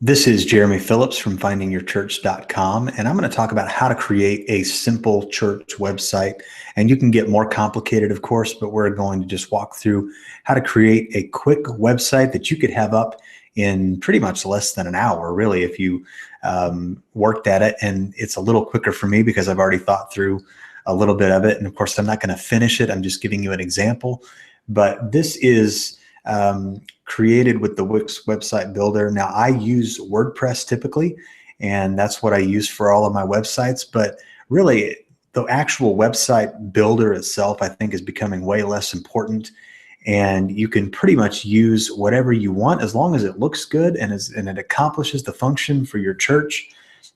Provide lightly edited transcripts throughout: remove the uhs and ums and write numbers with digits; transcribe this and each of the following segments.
This is Jeremy Phillips from findingyourchurch.com, and I'm going to talk about how to create a simple church website. And you can get more complicated, of course, but we're going to just walk through how to create a quick website that you could have up in pretty much less than an hour, really, if you worked at it. And it's a little quicker for me because I've already thought through a little bit of it. And of course, I'm not going to finish it. I'm just giving you an example. But this is created with the Wix website builder. Now, I use WordPress typically, and that's what I use for all of my websites. But really, the actual website builder itself, I think, is becoming way less important. And you can pretty much use whatever you want as long as it looks good and it accomplishes the function for your church.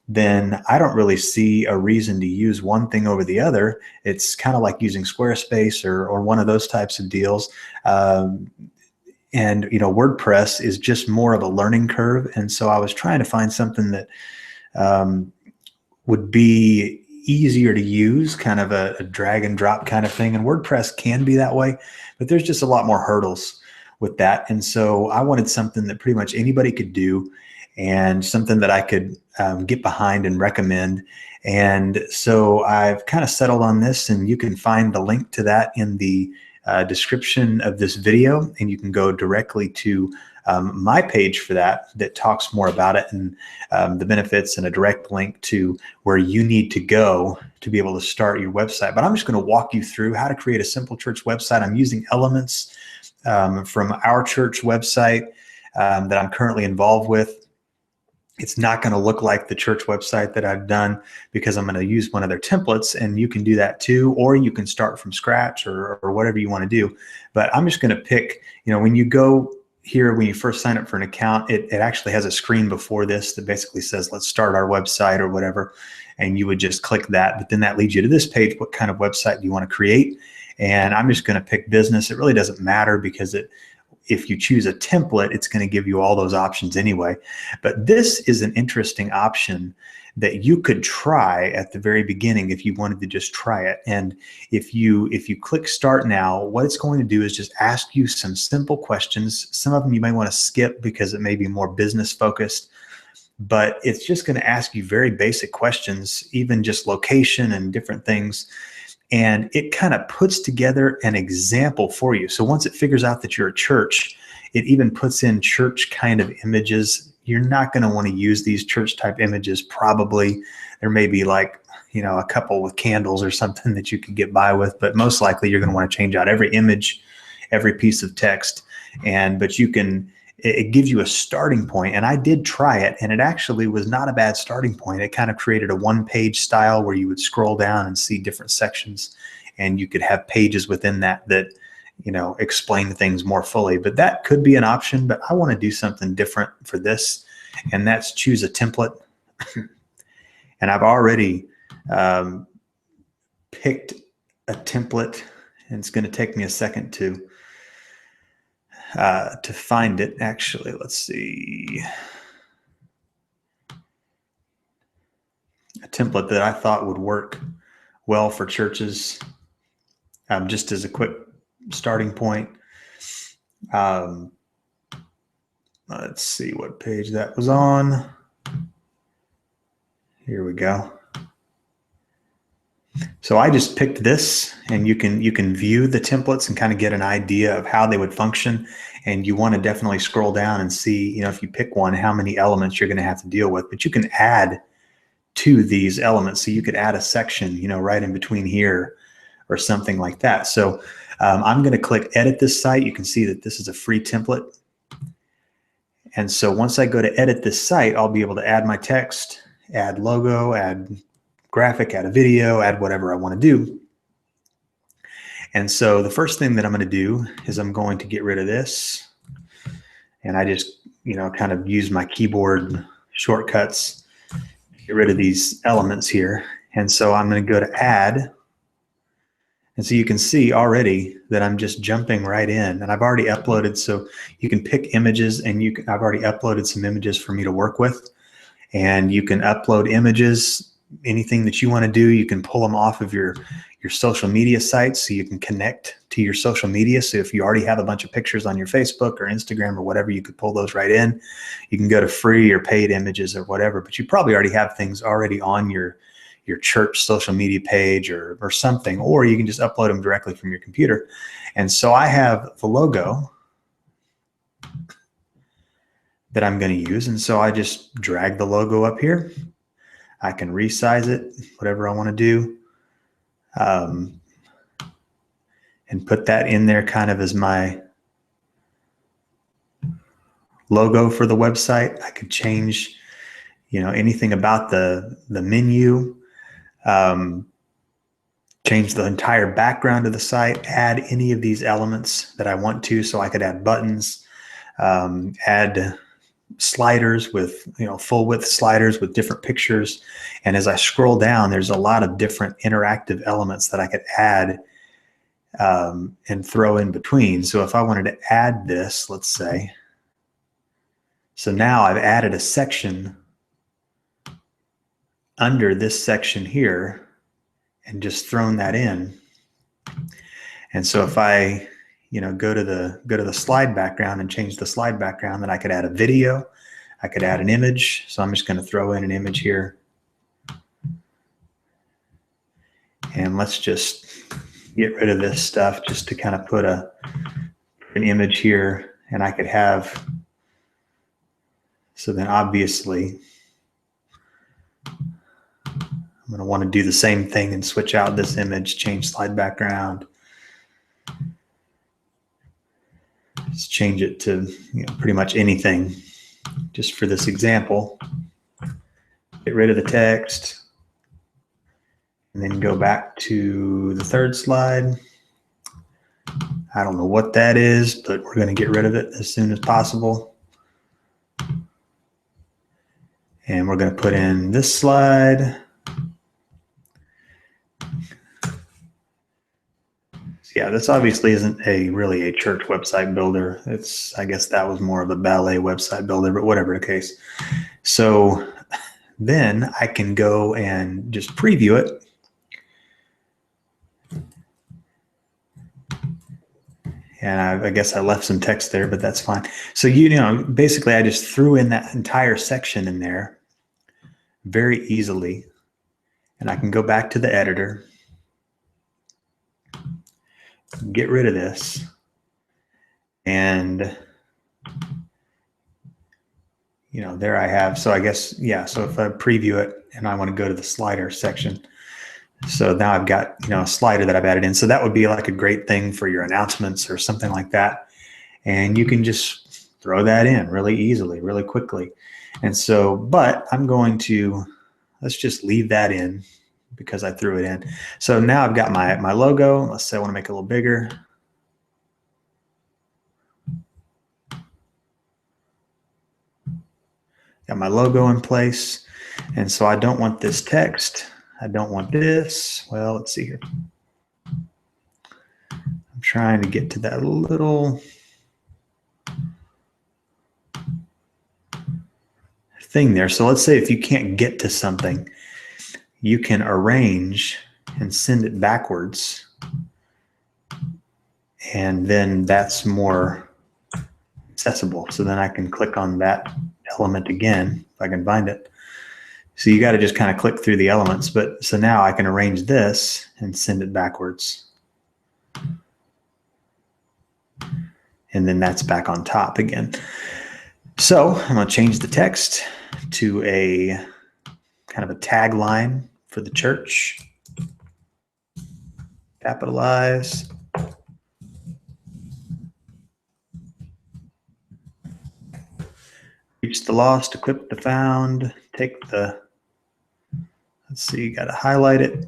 Then I don't really see a reason to use one thing over the other. It's kind of like using Squarespace or one of those types of deals. And, WordPress is just more of a learning curve. And so I was trying to find something that would be easier to use, kind of a drag and drop kind of thing. And WordPress can be that way, but there's just a lot more hurdles with that. And so I wanted something that pretty much anybody could do and something that I could get behind and recommend. And so I've kind of settled on this, and you can find the link to that in the description of this video, and you can go directly to my page for that talks more about it and the benefits, and a direct link to where you need to go to be able to start your website. But I'm just going to walk you through how to create a simple church website. I'm using elements from our church website that I'm currently involved with. It's not going to look like the church website that I've done because I'm going to use one of their templates, and you can do that too, or you can start from scratch or whatever you want to do. But I'm just going to pick, when you go here, when you first sign up for an account, it actually has a screen before this that basically says, let's start our website or whatever. And you would just click that, but then that leads you to this page. What kind of website do you want to create? And I'm just going to pick business. It really doesn't matter because if you choose a template, it's going to give you all those options anyway. But this is an interesting option that you could try at the very beginning if you wanted to just try it. And if you click Start Now, what it's going to do is just ask you some simple questions. Some of them you may want to skip because it may be more business focused, but it's just going to ask you very basic questions, even just location and different things. And it kind of puts together an example for you. So once it figures out that you're a church, it even puts in church kind of images. You're not going to want to use these church type images probably. There may be like, a couple with candles or something that you could get by with, but most likely you're going to want to change out every image, every piece of text. But it gives you a starting point. And I did try it, and it actually was not a bad starting point. It kind of created a one-page style where you would scroll down and see different sections, and you could have pages within that explain things more fully. But that could be an option, but I want to do something different for this, and that's choose a template. And I've already picked a template, and it's going to take me a second to find it. Actually, let's see. A template that I thought would work well for churches, just as a quick starting point. Let's see what page that was on. Here we go. So I just picked this, and you can view the templates and kind of get an idea of how they would function. And you want to definitely scroll down and see, if you pick one, how many elements you're going to have to deal with. But you can add to these elements. So you could add a section, right in between here or something like that. So I'm going to click Edit this site. You can see that this is a free template. And so once I go to edit this site, I'll be able to add my text, add logo, add graphic, add a video, add whatever I want to do. And so the first thing that I'm going to do is I'm going to get rid of this. And I just, kind of use my keyboard shortcuts to get rid of these elements here. And so I'm going to go to Add. And so you can see already that I'm just jumping right in, and I've already uploaded. So you can pick images, and I've already uploaded some images for me to work with. And you can upload images, anything that you want to do. You can pull them off of your your social media sites so you can connect to your social media. So if you already have a bunch of pictures on your Facebook or Instagram or whatever, you could pull those right in. You can go to free or paid images or whatever, but you probably already have things already on your church social media page or something, or you can just upload them directly from your computer. And so I have the logo that I'm going to use. And so I just drag the logo up here. I can resize it, whatever I want to do, and put that in there kind of as my logo for the website. I could change, anything about the menu, change the entire background of the site, add any of these elements that I want to. So I could add buttons, add sliders with, full width sliders with different pictures. And as I scroll down, there's a lot of different interactive elements that I could add and throw in between. So if I wanted to add this, let's say, so now I've added a section under this section here and just thrown that in. And so if I, go to the slide background and change the slide background, then I could add a video, I could add an image. So I'm just going to throw in an image here. And let's just get rid of this stuff just to kind of put an image here. And I could have, so then obviously I'm going to want to do the same thing and switch out this image, change slide background. Let's change it to pretty much anything just for this example. Get rid of the text and then go back to the third slide. I don't know what that is, but we're going to get rid of it as soon as possible. And we're going to put in this slide. Yeah, this obviously isn't really a church website builder. I guess that was more of a ballet website builder, but whatever the case. So then I can go and just preview it. And I guess I left some text there, but that's fine. So, basically I just threw in that entire section in there very easily. And I can go back to the editor, get rid of this, and there I have. So I guess, yeah, so if I preview it and I want to go to the slider section, so now I've got a slider that I've added in. So that would be like a great thing for your announcements or something like that, and you can just throw that in really easily, really quickly. And so, but I'm going to, let's just leave that in because I threw it in. So now I've got my logo. Let's say I want to make it a little bigger. Got my logo in place. And so I don't want this text. I don't want this. Well, let's see here. I'm trying to get to that little thing there. So let's say if you can't get to something, you can arrange and send it backwards. And then that's more accessible. So then I can click on that element again, if I can find it. So you got to just kind of click through the elements. But so now I can arrange this and send it backwards. And then that's back on top again. So I'm going to change the text to a kind of a tagline for the church. Capitalize. Reach the lost, equip the found, take the, let's see, you got to highlight it.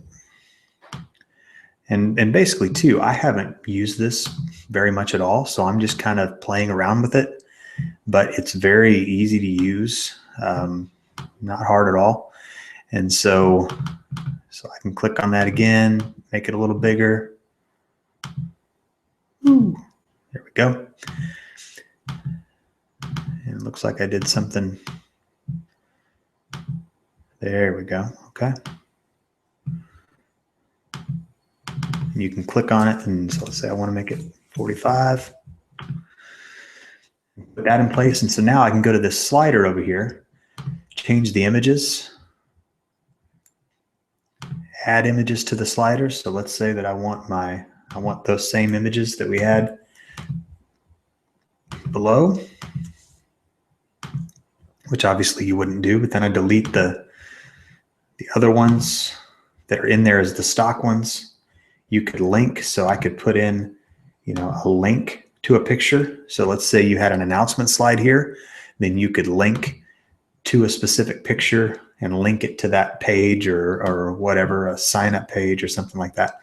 And basically too, I haven't used this very much at all. So I'm just kind of playing around with it, but it's very easy to use. Not hard at all. And so I can click on that again, make it a little bigger. Ooh, there we go. And it looks like I did something. There we go. Okay. You can click on it, and so let's say I want to make it 45. Put that in place, and so now I can go to this slider over here, change the images, add images to the slider. So let's say that I want those same images that we had below, which obviously you wouldn't do, but then I delete the other ones that are in there as the stock ones. You could link, so I could put in, a link to a picture. So let's say you had an announcement slide here, then you could link to a specific picture and link it to that page or whatever, a sign up page or something like that.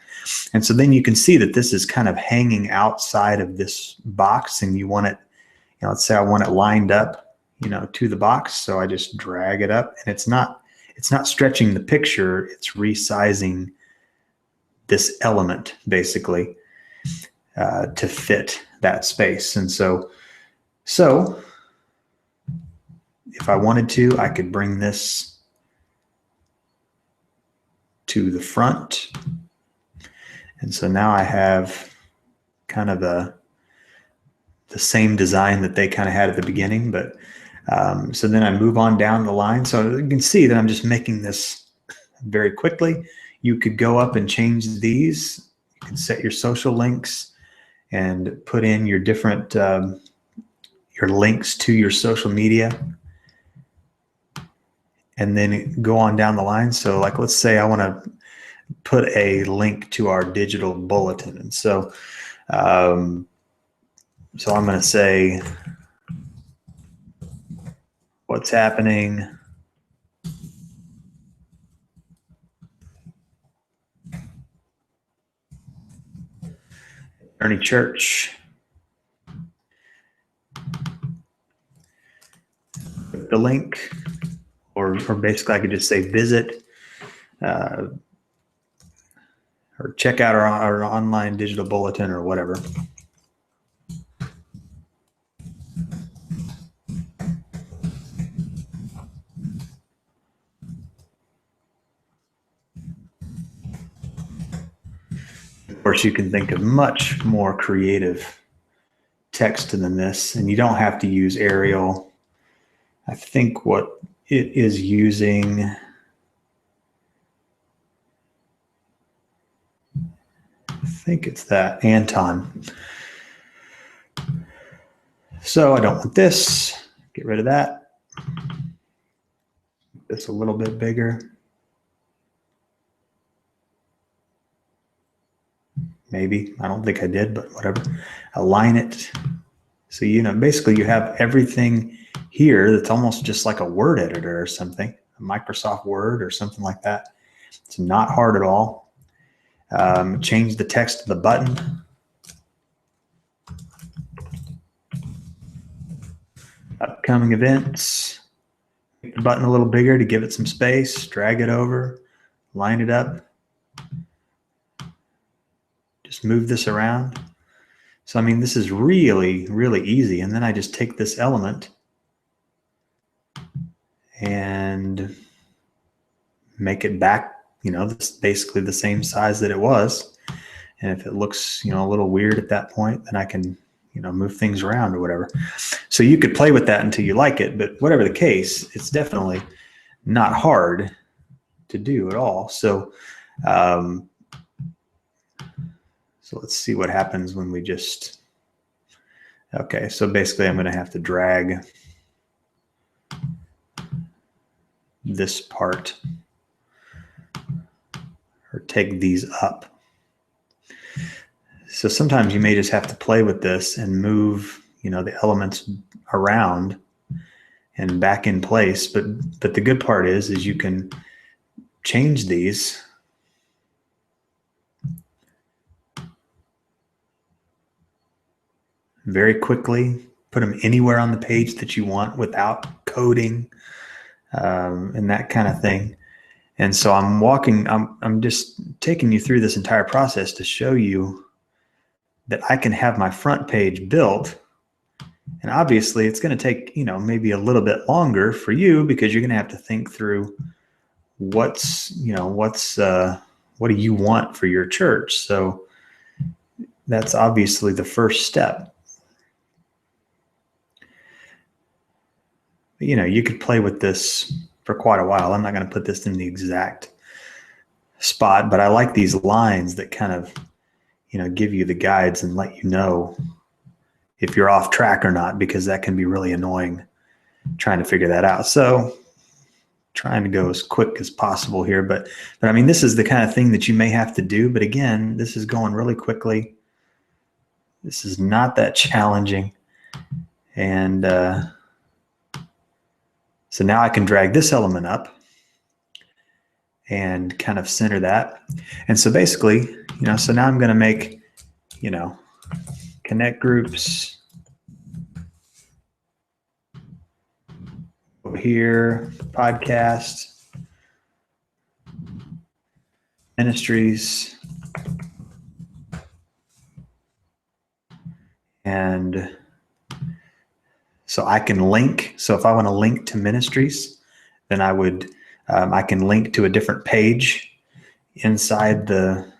And so then you can see that this is kind of hanging outside of this box, and you want it, let's say I want it lined up, to the box. So I just drag it up, and it's not stretching the picture, it's resizing this element basically to fit that space. And so if I wanted to, I could bring this to the front. And so now I have kind of the same design that they kind of had at the beginning, but so then I move on down the line. So you can see that I'm just making this very quickly. You could go up and change these. You can set your social links and put in your different, your links to your social media, and then go on down the line. So like, let's say I want to put a link to our digital bulletin. And so, so I'm going to say, what's happening Journey Church. The link, or basically I could just say visit or check out our online digital bulletin or whatever. Of course, you can think of much more creative text than this, and you don't have to use Arial. I think what it is using, I think it's that Anton. So I don't want this. Get rid of that. Make this a little bit bigger. Maybe, I don't think I did, but whatever. Align it. So, basically you have everything here that's almost just like a word editor or something, a Microsoft Word or something like that. It's not hard at all. Change the text of the button. Upcoming events. Make the button a little bigger to give it some space. Drag it over. Line it up. Just move this around. So, this is really, really easy. And then I just take this element and make it back, it's basically the same size that it was. And if it looks, a little weird at that point, then I can, move things around or whatever. So you could play with that until you like it, but whatever the case, it's definitely not hard to do at all. So, so let's see what happens when we just, okay, so basically I'm going to have to drag this part or take these up. So sometimes you may just have to play with this and move, the elements around and back in place. But the good part is you can change these very quickly, put them anywhere on the page that you want without coding and that kind of thing. And so I'm just taking you through this entire process to show you that I can have my front page built. And obviously it's going to take, maybe a little bit longer for you because you're going to have to think through what do you want for your church? So that's obviously the first step. But, you could play with this for quite a while. I'm not going to put this in the exact spot, but I like these lines that kind of, give you the guides and let you know if you're off track or not, because that can be really annoying trying to figure that out. So trying to go as quick as possible here, but I mean, this is the kind of thing that you may have to do. But again, this is going really quickly. This is not that challenging. And so now I can drag this element up and kind of center that. And so basically, so now I'm going to make, connect groups over here, podcast, ministries, and so I can link. So if I want to link to ministries, then I can link to a different page inside the,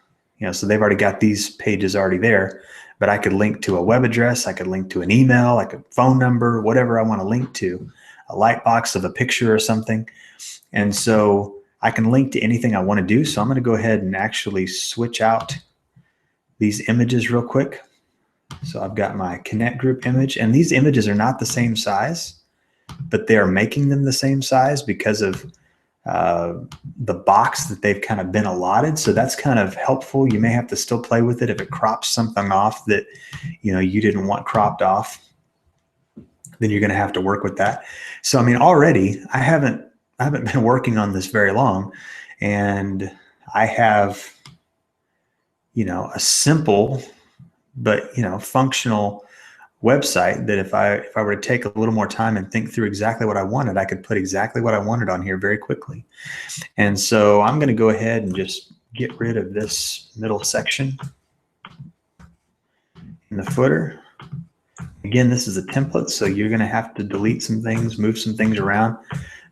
so they've already got these pages already there, but I could link to a web address. I could link to an email, like a phone number, whatever I want to link to, a light box of a picture or something. And so I can link to anything I want to do. So I'm going to go ahead and actually switch out these images real quick. So I've got my connect group image, and these images are not the same size, but they are making them the same size because of the box that they've kind of been allotted. So that's kind of helpful. You may have to still play with it if it crops something off that you didn't want cropped off. Then you're going to have to work with that. So I mean, already I haven't been working on this very long, and I have a simple but functional website that if I were to take a little more time and think through exactly what I wanted, I could put exactly what I wanted on here very quickly. And so I'm going to go ahead and just get rid of this middle section in the footer. Again, this is a template, so you're going to have to delete some things, move some things around,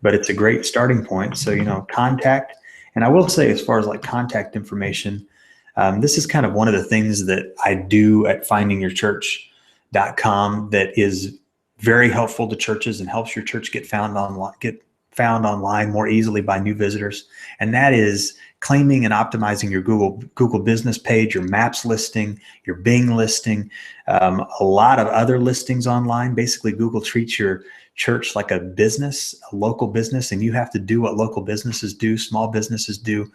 but it's a great starting point. So, contact, and I will say, as far as like contact information, this is kind of one of the things that I do at findingyourchurch.com that is very helpful to churches and helps your church get found online more easily by new visitors. And that is claiming and optimizing your Google business page, your Maps listing, your Bing listing, a lot of other listings online. Basically, Google treats your church like a business, a local business, and you have to do what local businesses do, small businesses do,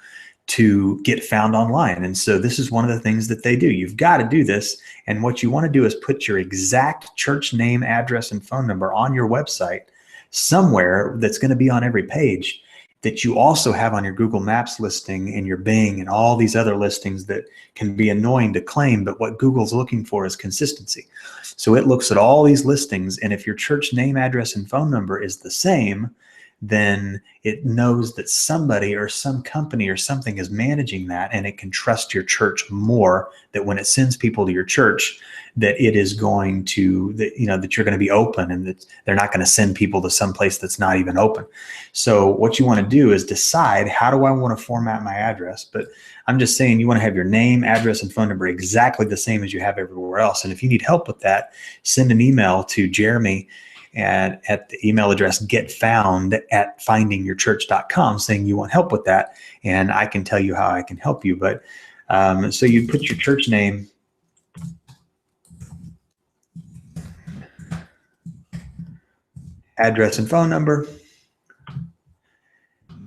to get found online. And so this is one of the things that they do. You've got to do this. And what you want to do is put your exact church name, address, and phone number on your website somewhere that's going to be on every page, that you also have on your Google Maps listing and your Bing and all these other listings that can be annoying to claim. But what Google's looking for is consistency. So it looks at all these listings, and if your church name, address, and phone number is the same, then it knows that somebody or some company or something is managing that, and it can trust your church more, that when it sends people to your church, that it is going to, that you're going to be open, and that they're not going to send people to some place that's not even open. So what you want to do is decide, how do I want to format my address? But I'm just saying, you want to have your name, address, and phone number exactly the same as you have everywhere else. And if you need help with that, send an email to Jeremy and at the email address getfound@findingyourchurch.com saying you want help with that, and I can tell you how I can help you. But so you put your church name, address, and phone number,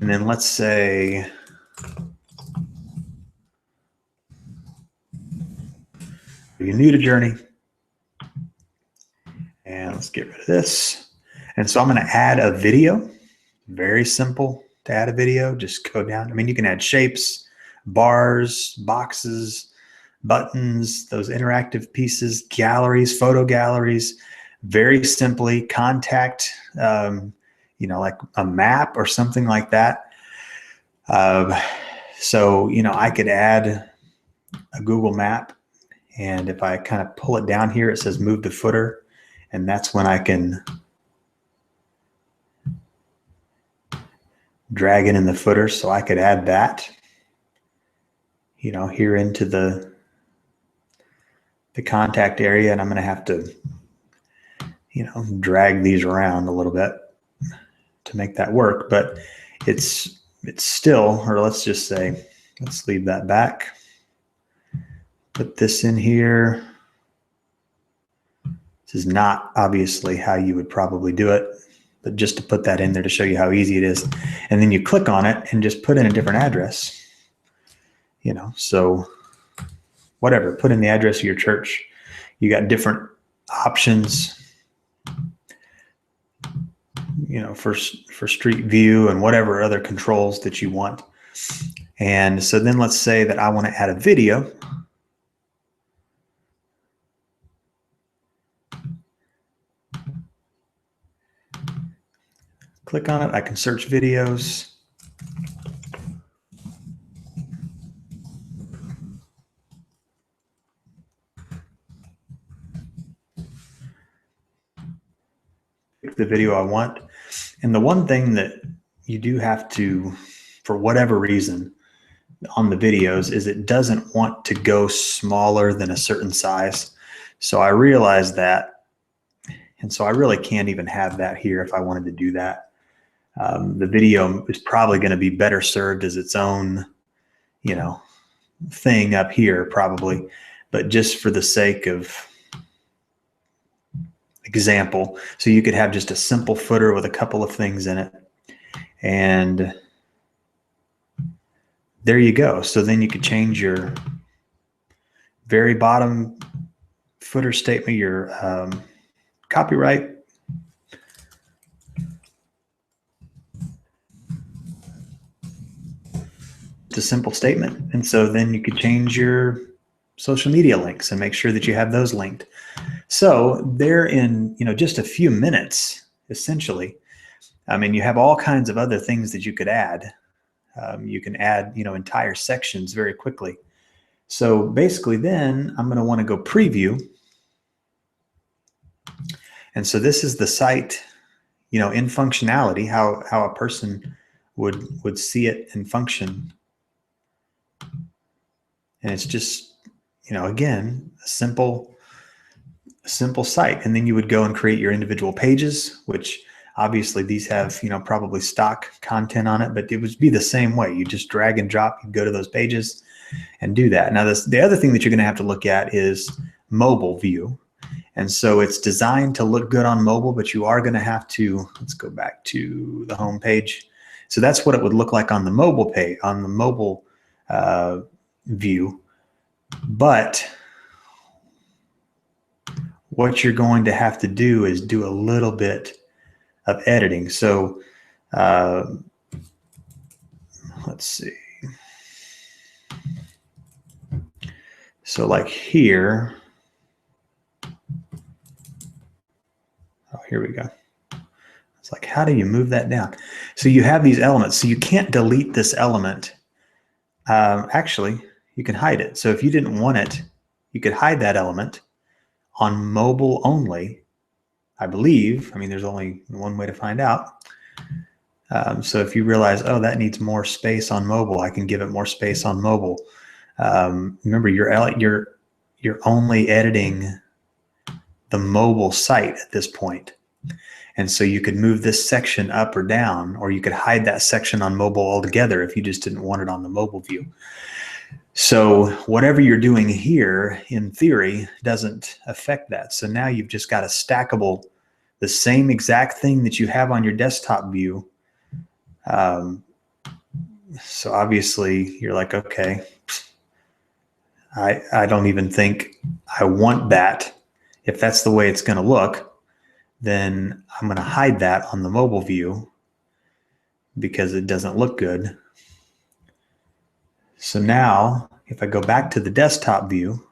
and then let's say you're new to Journey. And let's get rid of this. And so I'm going to add a video. Very simple to add a video. Just go down. I mean, you can add shapes, bars, boxes, buttons, those interactive pieces, galleries, photo galleries. Very simply, contact, like a map or something like that. So, I could add a Google map. And if I kind of pull it down here, it says move the footer. And that's when I can drag it in the footer. So I could add that, here into the the contact area, and I'm going to have to, drag these around a little bit to make that work. But it's still, or let's just say, let's leave that back. Put this in here. This is not obviously how you would probably do it, but just to put that in there to show you how easy it is. And then you click on it and just put in a different address. So whatever, put in the address of your church. You got different options, for street view and whatever other controls that you want. And so then let's say that I want to add a video. Click on it. I can search videos. Pick the video I want. And the one thing that you do have to, for whatever reason, on the videos is it doesn't want to go smaller than a certain size. So I realized that. And so I really can't even have that here if I wanted to do that. The video is probably going to be better served as its own, thing up here probably. But just for the sake of example, so you could have just a simple footer with a couple of things in it. And there you go. So then you could change your very bottom footer statement, your copyright. It's a simple statement. And so then you could change your social media links and make sure that you have those linked. So there in, just a few minutes, essentially, you have all kinds of other things that you could add. You can add, entire sections very quickly. So basically then I'm going to want to go preview. And so this is the site, in functionality, how a person would see it and function. And it's just, again, a simple site. And then you would go and create your individual pages, which obviously these have, probably stock content on it, but it would be the same way. You just drag and drop, you go to those pages and do that. Now, the other thing that you're going to have to look at is mobile view. And so it's designed to look good on mobile, but you are going to have to, let's go back to the home page. So that's what it would look like on the mobile page, on the mobile view. But what you're going to have to do is do a little bit of editing. So let's see. So like here, here we go. It's like, how do you move that down? So you have these elements. So you can't delete this element. Actually, you can hide it. So if you didn't want it, you could hide that element on mobile only, I believe. There's only one way to find out. So if you realize, oh, that needs more space on mobile, I can give it more space on mobile. Remember, you're only editing the mobile site at this point. And so you could move this section up or down, or you could hide that section on mobile altogether if you just didn't want it on the mobile view. So whatever you're doing here, in theory, doesn't affect that. So now you've just got a stackable, the same exact thing that you have on your desktop view. So obviously you're like, okay, I don't even think I want that. If that's the way it's going to look, then I'm going to hide that on the mobile view because it doesn't look good. So now if I go back to the desktop view,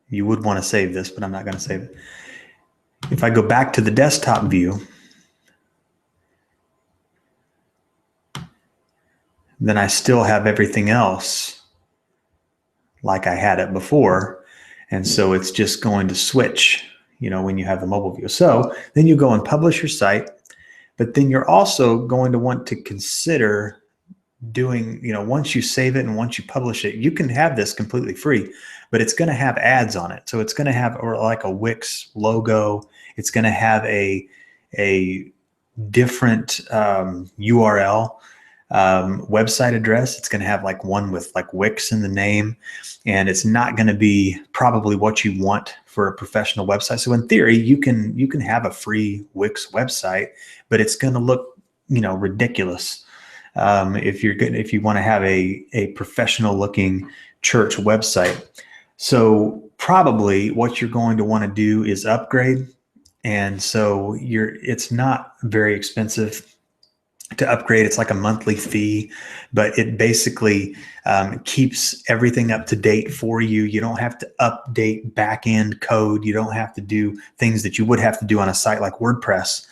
you would want to save this, but I'm not going to save it. If I go back to the desktop view, then I still have everything else like I had it before. And so it's just going to switch, when you have the mobile view. So then you go and publish your site, but then you're also going to want to consider doing, once you save it and once you publish it, you can have this completely free, but it's going to have ads on it. So it's going to have, or like a Wix logo. It's going to have a different URL, website address. It's going to have like one with like Wix in the name, and it's not going to be probably what you want for a professional website. So in theory, you can have a free Wix website, but it's going to look, ridiculous. If you want to have a professional looking church website. So probably what you're going to want to do is upgrade. And so it's not very expensive to upgrade. It's like a monthly fee, but it basically keeps everything up to date for you. You don't have to update back-end code. You don't have to do things that you would have to do on a site like WordPress.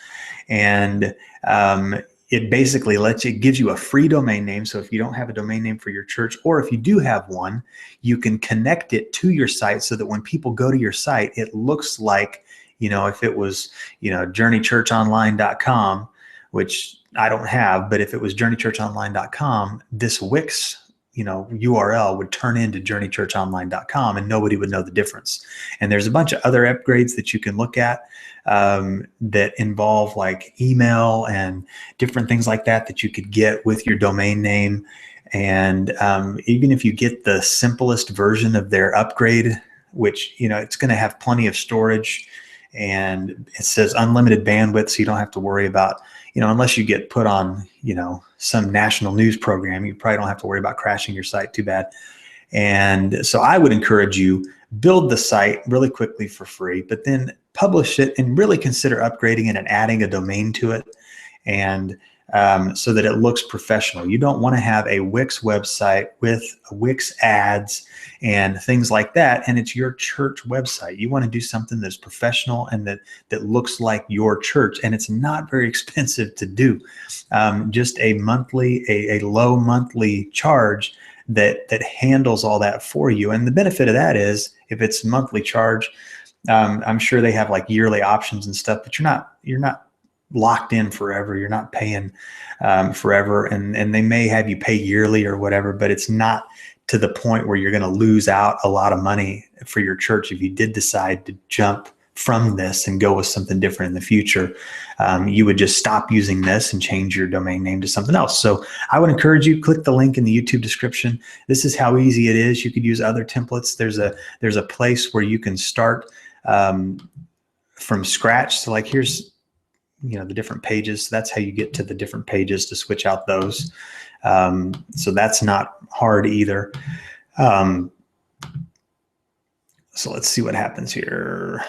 And it basically gives you a free domain name. So if you don't have a domain name for your church, or if you do have one, you can connect it to your site so that when people go to your site, it looks like, if it was, journeychurchonline.com, which I don't have, but if it was journeychurchonline.com, this Wix, URL would turn into journeychurchonline.com, and nobody would know the difference. And there's a bunch of other upgrades that you can look at that involve like email and different things like that you could get with your domain name. And even if you get the simplest version of their upgrade, which, it's going to have plenty of storage, and it says unlimited bandwidth, so you don't have to worry about, unless you get put on, some national news program, you probably don't have to worry about crashing your site too bad. And so I would encourage you, build the site really quickly for free, but then publish it and really consider upgrading it and adding a domain to it, and so that it looks professional. You don't want to have a Wix website with Wix ads and things like that, and it's your church website. You want to do something that's professional and that looks like your church, and it's not very expensive to do. Just a low monthly charge that handles all that for you. And the benefit of that is, if it's monthly charge, I'm sure they have like yearly options and stuff, but you're not locked in forever. You're not paying forever, and they may have you pay yearly or whatever, but it's not to the point where you're going to lose out a lot of money for your church if you did decide to jump from this and go with something different in the future. You would just stop using this and change your domain name to something else. So I would encourage you, click the link in the YouTube description. This is how easy it is. You could use other templates. There's a place where you can start from scratch. So like here's the different pages. So that's how you get to the different pages to switch out those. So that's not hard either. So let's see what happens here.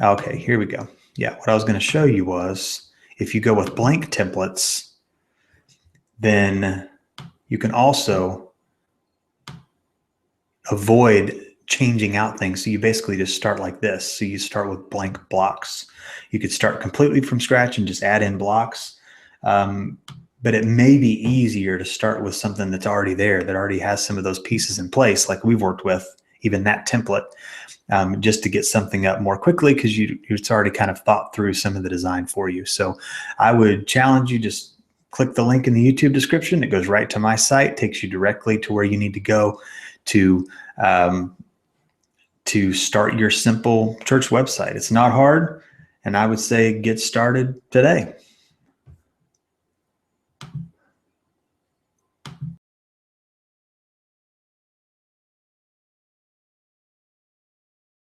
Okay, here we go. Yeah, what I was going to show you was, if you go with blank templates, then you can also avoid changing out things. So you basically just start like this. So you start with blank blocks. You could start completely from scratch and just add in blocks. But it may be easier to start with something that's already there, that already has some of those pieces in place, like we've worked with, even that template, just to get something up more quickly, because it's already kind of thought through some of the design for you. So I would challenge you, just click the link in the YouTube description. It goes right to my site, takes you directly to where you need to go to start your simple church website. It's not hard, and I would say get started today.